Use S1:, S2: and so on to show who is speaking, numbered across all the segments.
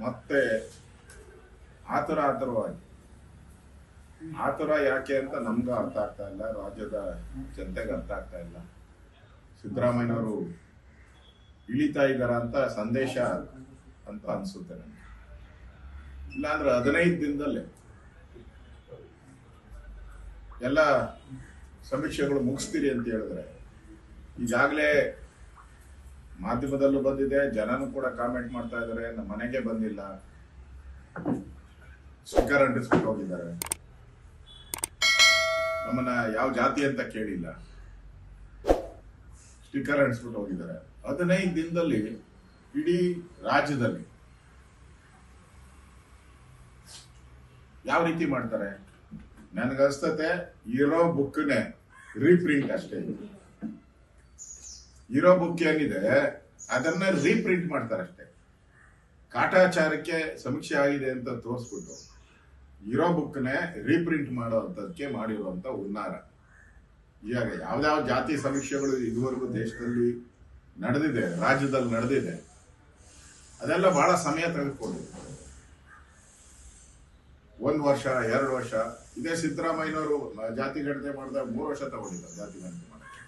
S1: ಮತ್ತೆ ಆತುರವಾಗಿ ಆತುರ ಯಾಕೆ ಅಂತ ನಮ್ಗೂ ಅರ್ಥ ಆಗ್ತಾ ಇಲ್ಲ, ರಾಜ್ಯದ ಜನತೆಗೆ ಅರ್ಥ ಆಗ್ತಾ ಇಲ್ಲ. ಸಿದ್ದರಾಮಯ್ಯನವರು ಇಳಿತಾ ಇದ್ದಾರ ಅಂತ ಸಂದೇಶ ಅಂತ ಅನ್ಸುತ್ತೆ ನನಗೆ. ಇಲ್ಲಾಂದ್ರೆ 15 ದಿನದಲ್ಲೇ ಎಲ್ಲ ಸಮೀಕ್ಷೆಗಳು ಮುಗಿಸ್ತೀರಿ ಅಂತ ಹೇಳಿದ್ರೆ, ಈಗಾಗಲೇ ಮಾಧ್ಯಮದಲ್ಲೂ ಬಂದಿದೆ, ಜನನು ಕೂಡ ಕಾಮೆಂಟ್ ಮಾಡ್ತಾ ಇದ್ದಾರೆ, ನಮ್ಮ ಮನೆಗೆ ಬಂದಿಲ್ಲ, ಸ್ಟಿಕ್ಕರ್ ಅಂಟಿಸ್ಬಿಟ್ಟು ಹೋಗಿದ್ದಾರೆ, ನಮ್ಮನ್ನ ಯಾವ ಜಾತಿ ಅಂತ ಕೇಳಿಲ್ಲ, ಸ್ಟಿಕ್ಕರ್ ಅಂಟಿಸ್ಬಿಟ್ಟು ಹೋಗಿದ್ದಾರೆ. 15 ದಿನದಲ್ಲಿ ಇಡೀ ರಾಜ್ಯದಲ್ಲಿ ಯಾವ ರೀತಿ ಮಾಡ್ತಾರೆ? ನನ್ಗನ್ಸ್ತತೆ ಇರೋ ಬುಕ್ನೇ ರೀಪ್ರಿಂಟ್ ಅಷ್ಟೇ. ಇರೋ ಬುಕ್ ಏನಿದೆ ಅದನ್ನ ರೀಪ್ರಿಂಟ್ ಮಾಡ್ತಾರೆ ಅಷ್ಟೇ. ಕಾಟಾಚಾರಕ್ಕೆ ಸಮೀಕ್ಷೆ ಆಗಿದೆ ಅಂತ ತೋರಿಸ್ಬಿಟ್ಟು ಇರೋ ಬುಕ್ನೇ ರೀಪ್ರಿಂಟ್ ಮಾಡೋದಕ್ಕೆ ಮಾಡಿರುವಂತ ಹುನ್ನಾರ. ಈಗ ಯಾವ್ದಾವ ಜಾತಿ ಸಮೀಕ್ಷೆಗಳು ಇದುವರೆಗೂ ದೇಶದಲ್ಲಿ ನಡೆದಿದೆ, ರಾಜ್ಯದಲ್ಲಿ ನಡೆದಿದೆ, ಅದೆಲ್ಲ ಬಹಳ ಸಮಯ ತೆಗೆದುಕೊಂಡಿದೆ. 1 ವರ್ಷ 2 ವರ್ಷ. ಇದೇ ಸಿದ್ದರಾಮಯ್ಯನವರು ಜಾತಿ ಗಣತಿ ಮಾಡಿದಾಗ 3 ವರ್ಷ ತಗೊಂಡಿದ್ದಾರೆ ಜಾತಿ ಗಣತಿ ಮಾಡಕ್ಕೆ.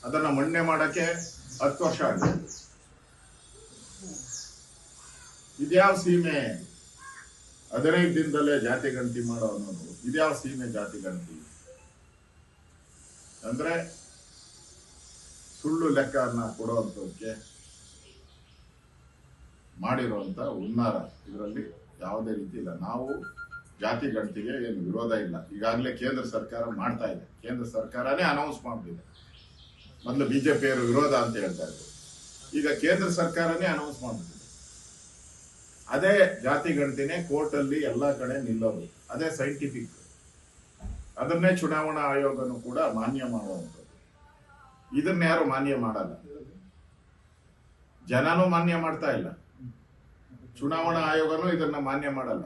S1: ಅದನ್ನ ಮಣ್ಣೆ ಮಾಡಕ್ಕೆ 10 ವರ್ಷ ಆಗಿದೆ. ಇದ್ಯಾವ ಸೀಮೆ 15 ದಿನದಲ್ಲೇ ಜಾತಿ ಗಣತಿ ಮಾಡೋ ಅನ್ನೋದು? ಇದ್ಯಾವ ಸೀಮೆ ಜಾತಿ ಗಣತಿ ಅಂದ್ರೆ? ಸುಳ್ಳು ಲೆಕ್ಕನ್ನ ಕೊಡುವಂತಕ್ಕೆ ಮಾಡಿರುವಂತ ಹುನ್ನಾರ. ಇದರಲ್ಲಿ ಯಾವುದೇ ರೀತಿ ಇಲ್ಲ. ನಾವು ಜಾತಿ ಗಣತಿಗೆ ಏನು ವಿರೋಧ ಇಲ್ಲ. ಈಗಾಗಲೇ ಕೇಂದ್ರ ಸರ್ಕಾರ ಮಾಡ್ತಾ ಇದೆ, ಕೇಂದ್ರ ಸರ್ಕಾರನೇ ಅನೌನ್ಸ್ ಮಾಡ್ತಿದೆ. ಮೊದಲು ಬಿಜೆಪಿಯವರು ವಿರೋಧ ಅಂತ ಹೇಳ್ತಾ ಇದ್ರು, ಈಗ ಕೇಂದ್ರ ಸರ್ಕಾರನೇ ಅನೌನ್ಸ್ ಮಾಡ್ತಿದೆ. ಅದೇ ಜಾತಿ ಗಣತಿನೇ ಕೋರ್ಟ್ ಅಲ್ಲಿ ಎಲ್ಲಾ ಕಡೆ ನಿಲ್ಲೋದು, ಅದೇ ಸೈಂಟಿಫಿಕ್. ಅದನ್ನೇ ಚುನಾವಣಾ ಆಯೋಗನು ಕೂಡ ಮಾನ್ಯ ಮಾಡುವಂಥದ್ದು. ಇದನ್ನ ಯಾರು ಮಾನ್ಯ ಮಾಡಲ್ಲ, ಜನನೂ ಮಾನ್ಯ ಮಾಡ್ತಾ ಇಲ್ಲ, ಚುನಾವಣಾ ಆಯೋಗನೂ ಇದನ್ನ ಮಾನ್ಯ ಮಾಡಲ್ಲ.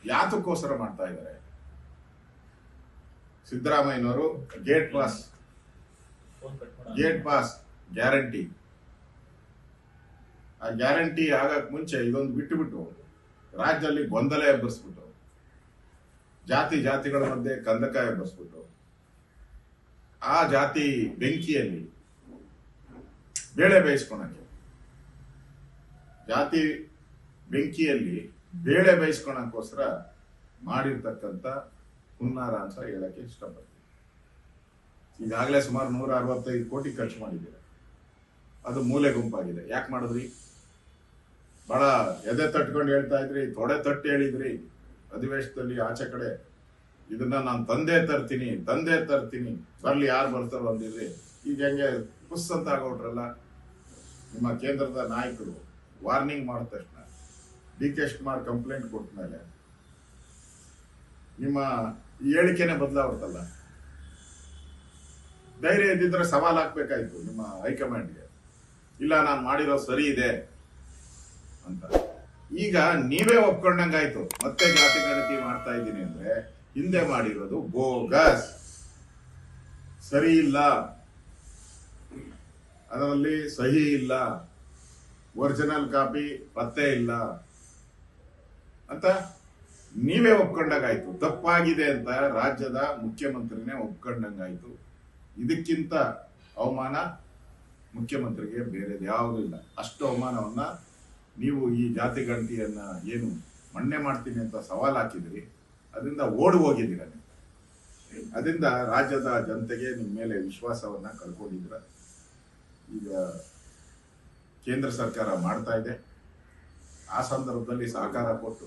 S1: ಯಾತಕ್ಕೋಸ್ಕರ ಮಾಡ್ತಾ ಇದ್ದಾರೆ? ಸಿದ್ದರಾಮಯ್ಯನವರು ಗೇಟ್ ಪಾಸ್ ಗ್ಯಾರಂಟಿ, ಆ ಗ್ಯಾರಂಟಿ ಆಗಕ್ ಮುಂಚೆ ಇದೊಂದು ಬಿಟ್ಟು ರಾಜ್ಯದಲ್ಲಿ ಗೊಂದಲ ಎಬ್ಬರಿಸ್ಬಿಟ್ಟು, ಜಾತಿಗಳ ಮಧ್ಯೆ ಕಂದಕ ಎಬ್ಬರಿಸ್ಬಿಟ್ಟು, ಆ ಜಾತಿ ಬೆಂಕಿಯಲ್ಲಿ ಬೇಳೆ ಬೇಯಿಸ್ಕೊಳಕ್ಕೆ, ಜಾತಿ ಬೆಂಕಿಯಲ್ಲಿ ಬೇಳೆ ಬೇಯಿಸ್ಕೊಳಕ್ಕೋಸ್ಕರ ಮಾಡಿರ್ತಕ್ಕಂಥ ಹುನ್ನಾರ ಅಂತ ಹೇಳಕ್ಕೆ ಇಷ್ಟಪಡ್ತೀನಿ. ಈಗಾಗಲೇ ಸುಮಾರು 165 ಕೋಟಿ ಖರ್ಚು ಮಾಡಿದ್ದೀರ. ಅದು ಮೂಲೆ ಗುಂಪಾಗಿದೆ. ಯಾಕೆ ಮಾಡಿದ್ರಿ? ಬಹಳ ಎದೆ ತಟ್ಕೊಂಡು ಹೇಳ್ತಾ ಇದ್ರಿ, ತೊಡೆ ತಟ್ಟಿ ಹೇಳಿದ್ರಿ ಅಧಿವೇಶನದಲ್ಲಿ, ಆಚೆ ಕಡೆ. ಇದನ್ನ ನಾನು ತಂದೆ ತರ್ತೀನಿ, ಬರ್ಲಿ ಯಾರು ಬರ್ತಾರೋ ಅಂದಿದ್ರಿ. ಈಗ ಹೆಂಗೆ ಪುಸ್ ಅಂತ ಆಗೋಟ್ರಲ್ಲ ನಿಮ್ಮ ಕೇಂದ್ರದ ನಾಯಕರು. ವಾರ್ನಿಂಗ್ ಮಾಡಿದ ತಕ್ಷಣ DK ಶಿವಕುಮಾರ್ ಕಂಪ್ಲೇಂಟ್ ಕೊಟ್ಟ ಮೇಲೆ ನಿಮ್ಮ ಹೇಳಿಕೆನೆ ಬದಲಾಗುತ್ತಲ್ಲ. ಧೈರ್ಯ ಇದ್ದಿದ್ರೆ ಸವಾಲ್ ಹಾಕ್ಬೇಕಾಯ್ತು ನಿಮ್ಮ ಹೈಕಮಾಂಡ್ಗೆ, ಇಲ್ಲ ನಾನು ಮಾಡಿರೋ ಸರಿ ಇದೆ ಅಂತ. ಈಗ ನೀವೇ ಒಪ್ಕೊಂಡಂಗಾಯ್ತು, ಮತ್ತೆ ಜಾತಿ ಗಣತಿ ಮಾಡ್ತಾ ಇದ್ದೀನಿ ಅಂದ್ರೆ ಹಿಂದೆ ಮಾಡಿರೋದು ಬೋಗಸ್, ಸರಿ ಇಲ್ಲ, ಅದರಲ್ಲಿ ಸಹಿ ಇಲ್ಲ, ಒರಿಜಿನಲ್ ಕಾಪಿ ಪತ್ತೆ ಇಲ್ಲ ಅಂತ ನೀವೇ ಒಪ್ಕೊಂಡಾಗಾಯ್ತು. ತಪ್ಪಾಗಿದೆ ಅಂತ ರಾಜ್ಯದ ಮುಖ್ಯಮಂತ್ರಿನೇ ಒಪ್ಕೊಂಡಂಗಾಯ್ತು. ಇದಕ್ಕಿಂತ ಅವಮಾನ ಮುಖ್ಯಮಂತ್ರಿಗೆ ಬೇರೆದು ಯಾವುದೂ ಇಲ್ಲ. ಅಷ್ಟು ಅವಮಾನವನ್ನ ನೀವು ಈ ಜಾತಿ ಗಣತಿಯನ್ನ ಏನು ಮಣ್ಣೆ ಮಾಡ್ತೀನಿ ಅಂತ ಸವಾಲ್ ಹಾಕಿದ್ರಿ, ಅದರಿಂದ ಓಡಿ ಹೋಗಿದ್ದೀರ. ಅದರಿಂದ ರಾಜ್ಯದ ಜನತೆಗೆ ನಿಮ್ಮ ಮೇಲೆ ವಿಶ್ವಾಸವನ್ನ ಕಳ್ಕೊಂಡಿದ್ರ. ಈಗ ಕೇಂದ್ರ ಸರ್ಕಾರ ಮಾಡ್ತಾ ಇದೆ. ಆ ಸಂದರ್ಭದಲ್ಲಿ ಸಹಕಾರ ಕೊಟ್ಟು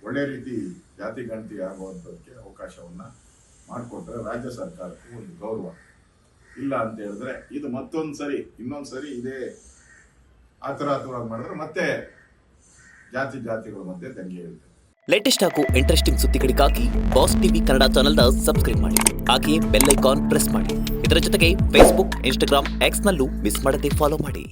S1: ಒಳ್ಳೆ ರೀತಿ ಜಾತಿ ಗಣತಿ ಆಗುವಂಥದ್ದಕ್ಕೆ ಅವಕಾಶವನ್ನ ಮಾಡಿಕೊಟ್ರೆ ರಾಜ್ಯ ಸರ್ಕಾರಕ್ಕೂ ಒಂದು ಗೌರವ. ಇಲ್ಲ ಅಂತ ಹೇಳಿದ್ರೆ ಇದು ಇನ್ನೊಂದ್ಸರಿ ಇದೇ ಆತುರವಾಗಿ ಮಾಡಿದ್ರೆ ಮತ್ತೆ ಜಾತಿಗಳ ಮಧ್ಯೆ ದಂಗೆ ಇರುತ್ತೆ.
S2: ಲೇಟೆಸ್ಟ್ ಹಾಗೂ ಇಂಟ್ರೆಸ್ಟಿಂಗ್ ಸುದ್ದಿಗಳಿಗಾಗಿ ಬಾಸ್ ಟಿವಿ ಕನ್ನಡ ಚಾನೆಲ್ನ ಸಬ್ಸ್ಕ್ರೈಬ್ ಮಾಡಿ. ಹಾಗೆಯೇ ಬೆಲ್ ಐಕಾನ್ ಪ್ರೆಸ್ ಮಾಡಿ. ಇದರ ಜೊತೆಗೆ ಫೇಸ್ಬುಕ್, ಇನ್ಸ್ಟಾಗ್ರಾಮ್, ಎಕ್ಸ್ನಲ್ಲೂ ಮಿಸ್ ಮಾಡದೆ ಫಾಲೋ ಮಾಡಿ.